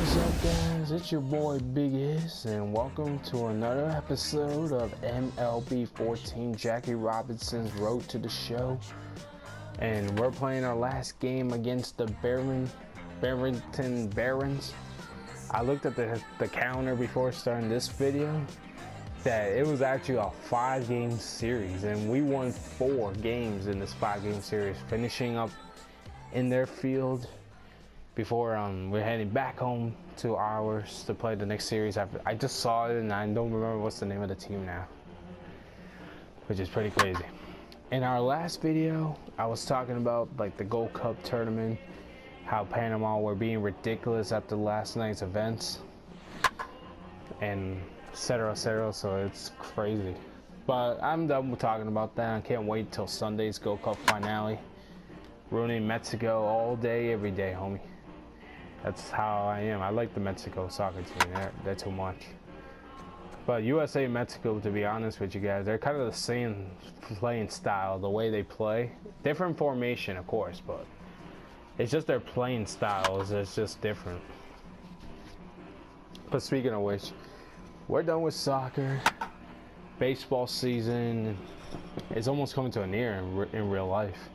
What's up, guys? It's your boy Big Is, and welcome to another episode of MLB 14, Jackie Robinson's Road to the Show. And we're playing our last game against the Barrington Barons. I looked at the calendar before starting this video, that it was actually a 5-game series, and we won 4 games in this 5-game series, finishing up in their field before we're heading back home to ours to play the next series. I just saw it and I don't remember what's the name of the team now, which is pretty crazy. In our last video, I was talking about like the Gold Cup tournament, how Panama were being ridiculous after last night's events, and etc, so it's crazy. But I'm done with talking about that. I can't wait till Sunday's Gold Cup finale. Ruining Mexico all day, every day, homie. That's how I am. I like the Mexico soccer team. They're too much. But USA and Mexico, to be honest with you guys, they're kind of the same playing style, the way they play. Different formation, of course, but it's just their playing styles. It's just different. But speaking of which, we're done with soccer. Baseball season is almost coming to an end in real life.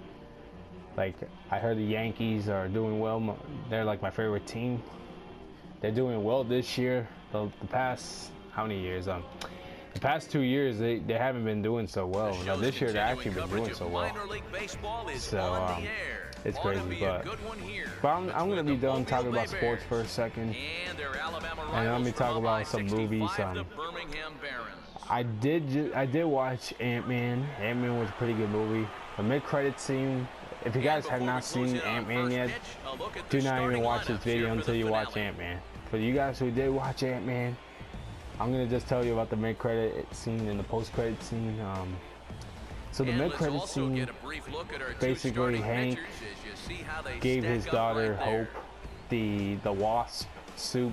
Like, I heard the Yankees are doing well. They're like my favorite team. They're doing well this year. The past, how many years? The past 2 years, they haven't been doing so well. Now this year, they've actually been doing so well. So, it's crazy. But I'm going to be done talking about sports for a second. And let me talk about some movies. I did watch Ant-Man. Ant-Man was a pretty good movie. The mid-credit scene. If you guys have not seen Ant-Man yet, do not even watch this video until you watch Ant-Man. For you guys who did watch Ant-Man, I'm going to just tell you about the mid-credit scene and the post-credit scene. So the mid-credit scene, basically Hank gave his daughter Hope the wasp suit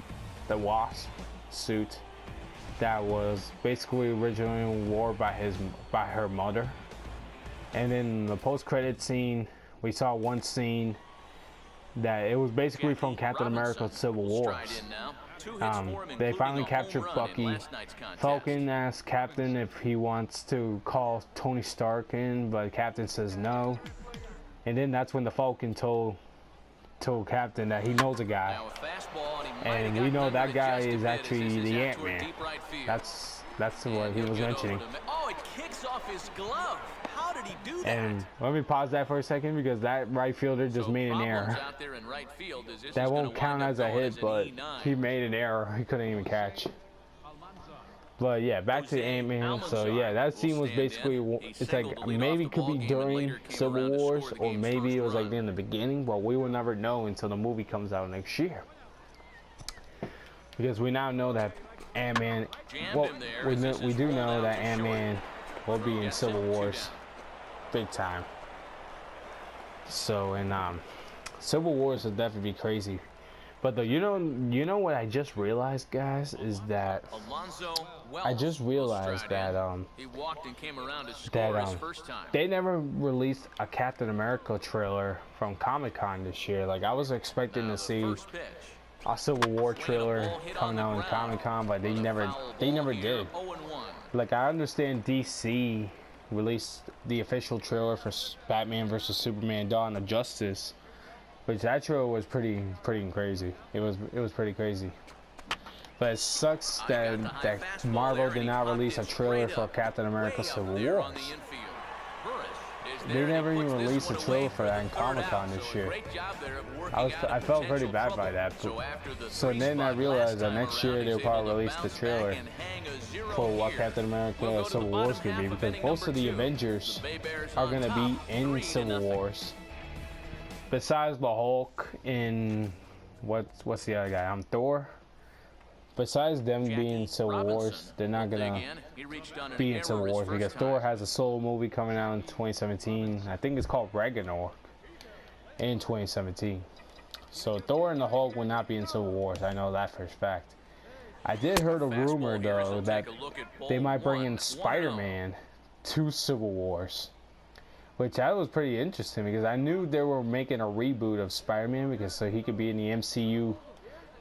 that was basically originally worn by her mother. And in the post-credit scene, we saw one scene that it was basically from Captain America's Civil Wars. They finally captured Bucky. Falcon asked Captain if he wants to call Tony Stark in, but Captain says no. And then that's when the Falcon told Captain that he knows a guy. And we know that guy is actually the Ant-Man. That's what he was mentioning. Oh, it kicks off his glove. How did he do that? And let me pause that for a second, because that right fielder just made an error. That won't count as a hit, but he made an error. He couldn't even catch. But yeah, back to Ant-Man. So yeah, that scene was basically, it's like maybe it could be during Civil Wars, or maybe it was like in the beginning, but we will never know until the movie comes out next year. Because we now know that Ant-Man, well, we do know that Ant-Man will be in Civil Wars big time. So, and Civil Wars will definitely be crazy. But you know what I just realized, guys, is that I just realized that they never released a Captain America trailer from Comic-Con this year. Like, I was expecting to see a Civil War trailer coming out in Comic-Con, but they never did. Like, I understand DC released the official trailer for Batman vs Superman: Dawn of Justice, which that trailer was pretty crazy. It was pretty crazy. But it sucks that Marvel did not release a trailer for Captain America: Civil Wars. They never even released a trailer for that in Comic-Con this year. I felt pretty bad by that. So then I realized that next year they'll probably release the trailer for what Captain America Civil Wars could be, because most of the Avengers are going to be in Civil Wars. Besides the Hulk and what's the other guy? Thor. Besides them being in Civil Wars, they're not gonna be in Civil Wars, because Thor has a solo movie coming out in 2017. I think it's called Ragnarok in 2017. So Thor and the Hulk will not be in Civil Wars. I know that for a fact. I did hear a rumor though that they might bring in Spider-Man to Civil Wars, which that was pretty interesting, because I knew they were making a reboot of Spider-Man, because so he could be in the MCU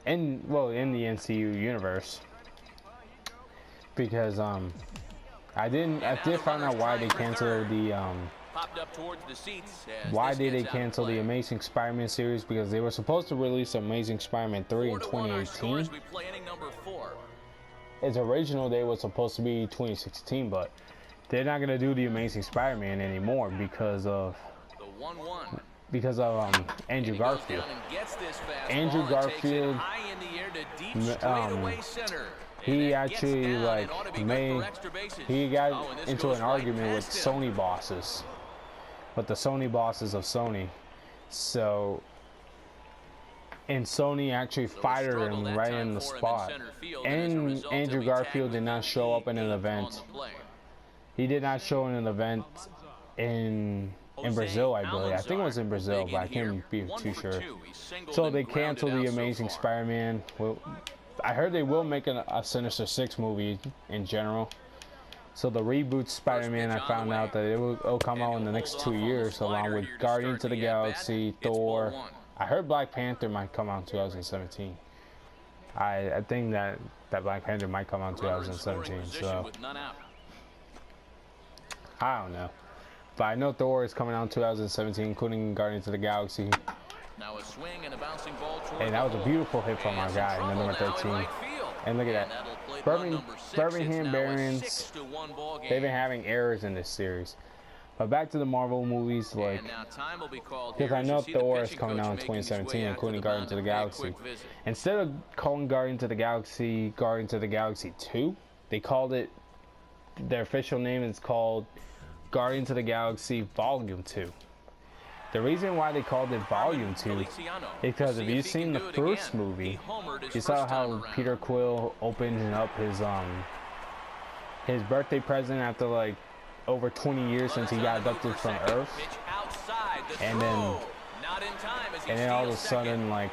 in the NCU universe, because I did find out why they canceled the why did they cancel the Amazing Spider-Man series, because they were supposed to release Amazing Spider-Man 3 in 2018. Its original date was supposed to be 2016, but they're not gonna do the Amazing Spider-Man anymore because of Andrew Garfield. Andrew Garfield, he actually he got into an argument with Sony bosses, with the Sony bosses of Sony. So, and Sony actually fired him right in the spot. And Andrew Garfield did not show up in an event. He did not show in an event in Brazil, I believe. I think it was in Brazil, but I can't be too sure. So they canceled the Amazing Spider-Man. Well, I heard they will make a Sinister Six movie in general. So the reboot Spider-Man, I found out that it'll come out in the next 2 years, along with Guardians of the Galaxy, Thor. I heard Black Panther might come out in 2017. I think that Black Panther might come out in 2017. So I don't know. But I know Thor is coming out in 2017, including Guardians of the Galaxy. Now a swing and a bouncing ball toward and that was a beautiful hit from our guy, number 13. And look at that. Birmingham Barons, they've been having errors in this series. But back to the Marvel movies, like, because I know Thor is coming out in 2017, including Guardians of the Galaxy. Instead of calling Guardians of the Galaxy 2, they called it, their official name is called Guardians of the Galaxy Volume 2. The reason why they called it Volume 2 is because if you've seen the first movie, you saw how Peter Quill opened up his birthday present after like over 20 years since he got abducted from Earth, and then all of a sudden like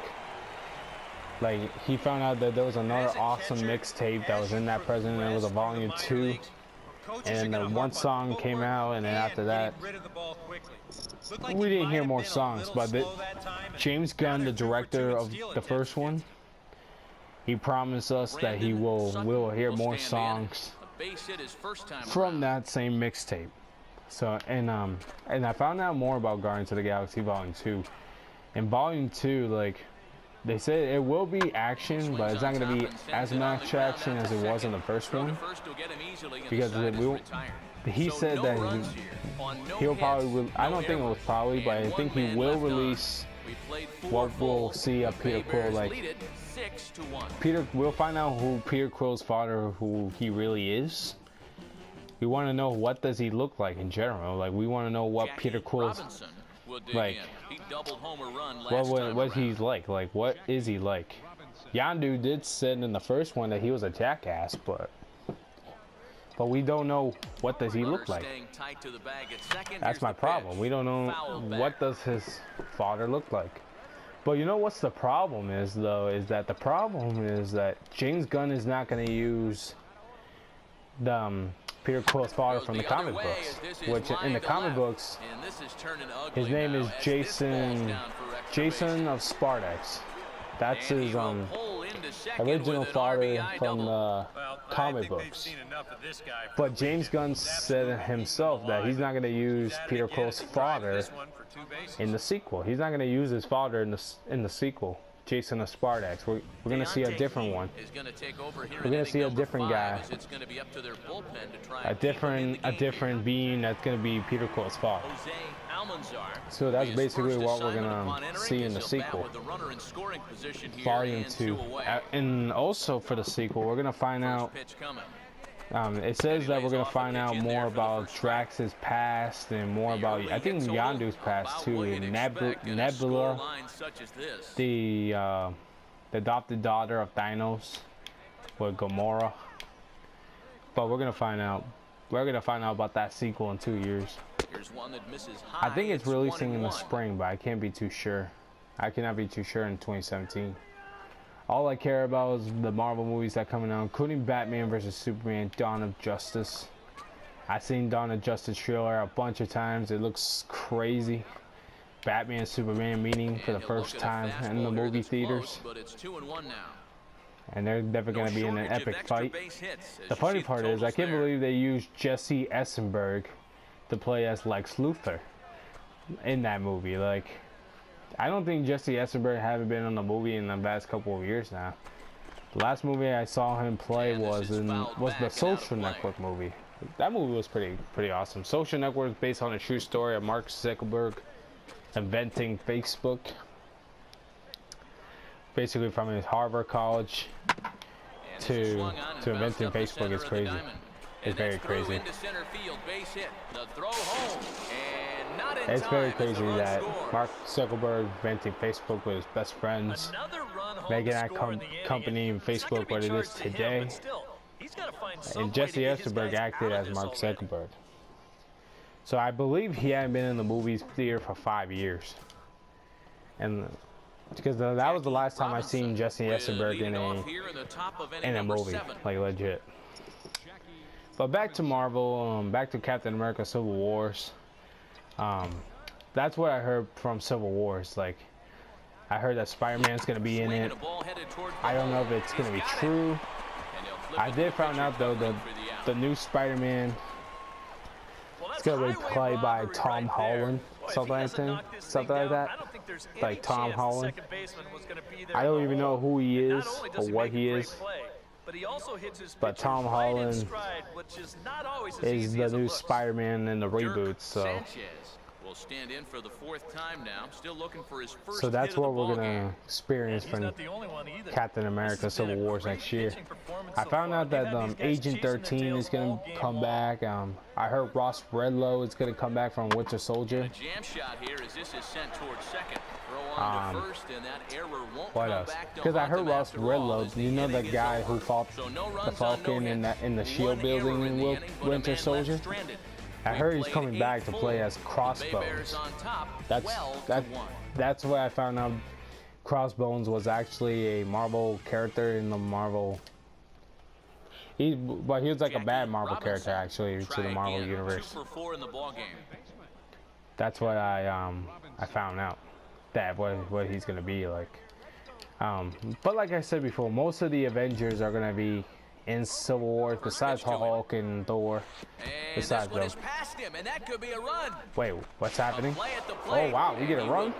he found out that there was another awesome mixtape that was in that present, and it was a Volume 2. And then one song came out, and then after that, we didn't hear more songs. But James Gunn, the director of the first one, he promised us that we'll hear more songs from that same mixtape. So and I found out more about Guardians of the Galaxy Volume 2. In Volume 2, like, they said it will be action, but it's not going to be as much action as it was in the first one. Because he said that he'll probably, I don't think it was probably, but I think he will release what we'll see of Peter Quill. Like, we'll find out who Peter Quill's father, who he really is. We want to know what does he look like in general. Like, we want to know what Peter Quill's, like, what he's like what is he like. Yondu did say in the first one that he was a jackass, but we don't know what does he look like. That's my problem. We don't know what does his father look like. But you know what's the problem is, though, is that the problem is that James Gunn is not going to use the Peter Quill's father from the comic books, which in the comic books, his name is Jason of Spartax. That's his original father from the comic books. But James Gunn said himself that he's not going to use Peter Quill's father in the sequel. He's not going to use his father in the sequel. Jason of Spartax. We're going to see a different one. We're going to see a different guy. A different being that's going to be Peter Quill's father. So that's basically what we're going to see in the sequel. Volume 2. And also for the sequel, we're going to find out, it says that we're going to find out more about Drax's past and more about, I think, Yondu's past too, and Nebula, the adopted daughter of Thanos, with Gamora. But we're going to find out. We're going to find out about that sequel in 2 years. I think it's releasing in the spring, but I can't be too sure. I cannot be too sure in 2017. All I care about is the Marvel movies that are coming out, including Batman vs. Superman, Dawn of Justice. I've seen Dawn of Justice trailer a bunch of times. It looks crazy. Batman Superman meeting for the first time in the movie theaters. But it's 2-1 now. And they're never going to be in an epic fight. The funny part is, I can't believe they used Jesse Eisenberg to play as Lex Luthor in that movie. Like, I don't think Jesse Eisenberg haven't been in the movie in the past couple of years now. The last movie I saw him play was the Social Network movie. That movie was pretty awesome. Social Network is based on a true story of Mark Zuckerberg inventing Facebook. Basically, from his Harvard College to inventing Facebook is crazy. It's very crazy. It's very crazy that Mark Zuckerberg inventing Facebook with his best friends, making that company and Facebook what it is today. And Jesse Eisenberg acted as Mark Zuckerberg. So I believe he hadn't been in the movie theater for 5 years. And because that was the last time I seen Jesse Eisenberg in a movie, like legit. But back to Marvel, back to Captain America: Civil Wars. That's what I heard from Civil Wars. Like, I heard that Spider-Man's gonna be in it. I don't know if it's gonna be true. I did find out though that the new Spider-Man is gonna be played by Tom Holland, something like that. Like Tom Holland. I don't even know who he is or what he is. But Tom Holland is the new Spider-Man in the reboot, so. Will stand in for the 4th time now, still looking for his first. So that's what we're gonna experience from Captain America: Civil Wars next year. I found out that Agent 13 is gonna come back. I heard Ross Redlow is gonna come back from Winter Soldier. What else? Because I heard Ross Redlow. You know the guy who fought the Falcon in the Shield building in Winter Soldier. I heard he's coming back to play as Crossbones. That's where I found out Crossbones was actually a Marvel character in the Marvel. But he was like a bad Marvel character actually to the Marvel universe. That's what I found out, that what he's gonna be like. But like I said before, most of the Avengers are gonna be in Civil War, besides Hulk and Thor. Besides those. Wait, what's happening? Oh wow, we get a run?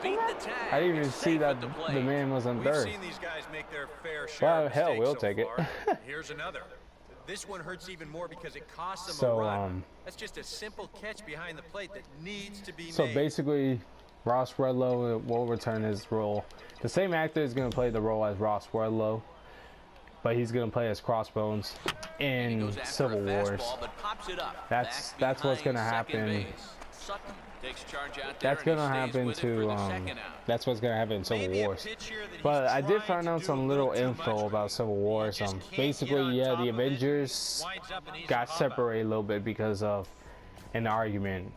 I didn't even see that the man was on third. Well, hell, we'll take it. Here's another. This one hurts even more because it costs them a run. That's just a simple catch behind the plate that needs to be made. So basically, Ross Redlow will return his role. The same actor is going to play the role as Ross Redlow, but he's gonna play as Crossbones in Civil Wars. That's what's gonna happen. That's gonna happen to that's what's gonna happen in Civil Wars. But I did find out some little info about Civil Wars. Basically, yeah, the Avengers got separated a little bit because of an argument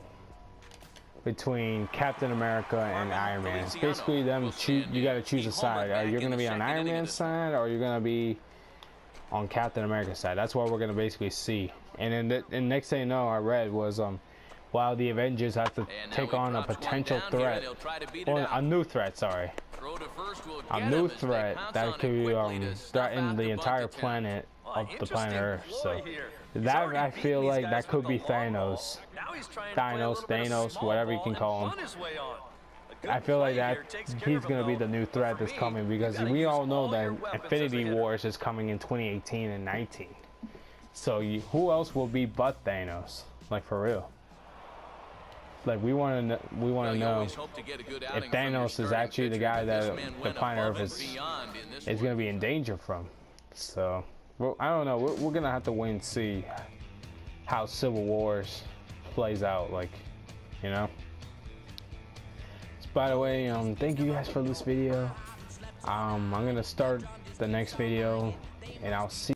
between Captain America and Iron Man. It's basically them. You gotta choose a side. Are you gonna be on Iron Man's side, or are you gonna be on Captain America's side? That's what we're gonna basically see. And then the next thing you know, I read was while the Avengers have to take on a potential threat, or a new threat, sorry, a new threat that could threaten the entire planet of the planet Earth. So that, I feel like that could be Thanos, whatever you can call him. I feel like that he's going to be the new threat that's coming, because we all know that Infinity Wars is coming in 2018 and 19. So who else will be but Thanos? Like, for real. Like, we want to know if Thanos is actually the guy that the planet Earth is going to be in danger from. So, well, I don't know. We're going to have to wait and see how Civil Wars plays out, like, you know. By the way, thank you guys for this video. I'm gonna start the next video, and I'll see